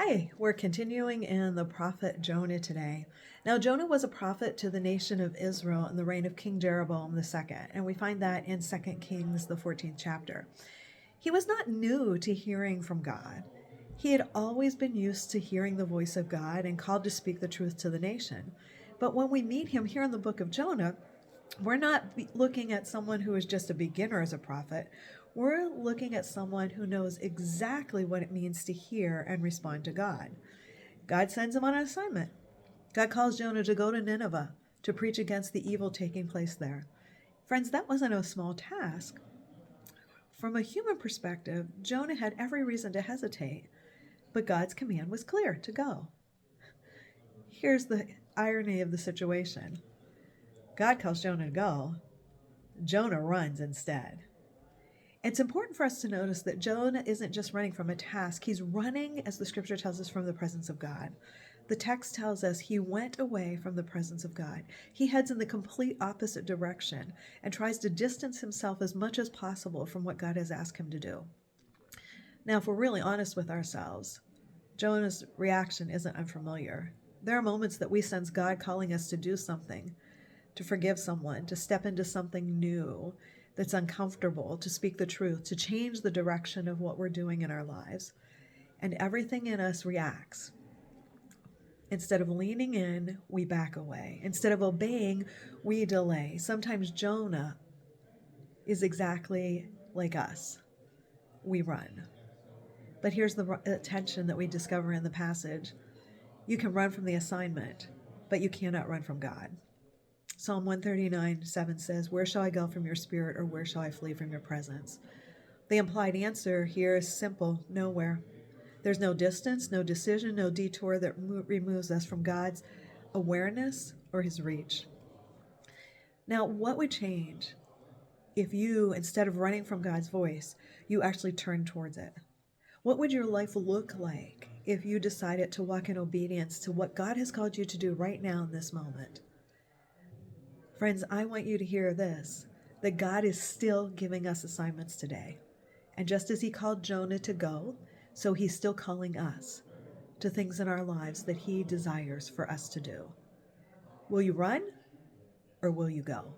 Hi, we're continuing in the prophet Jonah today. Now, Jonah was a prophet to the nation of Israel in the reign of King Jeroboam II, and we find that in 2 Kings, the 14th chapter. He was not new to hearing from God. He had always been used to hearing the voice of God and called to speak the truth to the nation. But when we meet him here in the book of Jonah, we're not looking at someone who is just a beginner as a prophet. We're looking at someone who knows exactly what it means to hear and respond to God. God sends him on an assignment. God calls Jonah to go to Nineveh to preach against the evil taking place there. Friends, that wasn't a small task. From a human perspective, Jonah had every reason to hesitate, but God's command was clear to go. Here's the irony of the situation. God calls Jonah to go. Jonah runs instead. It's important for us to notice that Jonah isn't just running from a task. He's running, as the scripture tells us, from the presence of God. The text tells us he went away from the presence of God. He heads in the complete opposite direction and tries to distance himself as much as possible from what God has asked him to do. Now, if we're really honest with ourselves, Jonah's reaction isn't unfamiliar. There are moments that we sense God calling us to do something, to forgive someone, to step into something new that's uncomfortable, to speak the truth, to change the direction of what we're doing in our lives. And everything in us reacts. Instead of leaning in, we back away. Instead of obeying, we delay. Sometimes Jonah is exactly like us. We run. But here's the tension that we discover in the passage. You can run from the assignment, but you cannot run from God. Psalm 139:7 says, "Where shall I go from your spirit, or where shall I flee from your presence?" The implied answer here is simple: nowhere. There's no distance, no decision, no detour that removes us from God's awareness or his reach. Now, what would change if you, instead of running from God's voice, you actually turned towards it? What would your life look like if you decided to walk in obedience to what God has called you to do right now in this moment? Friends, I want you to hear this, that God is still giving us assignments today. And just as he called Jonah to go, so he's still calling us to things in our lives that he desires for us to do. Will you run or will you go?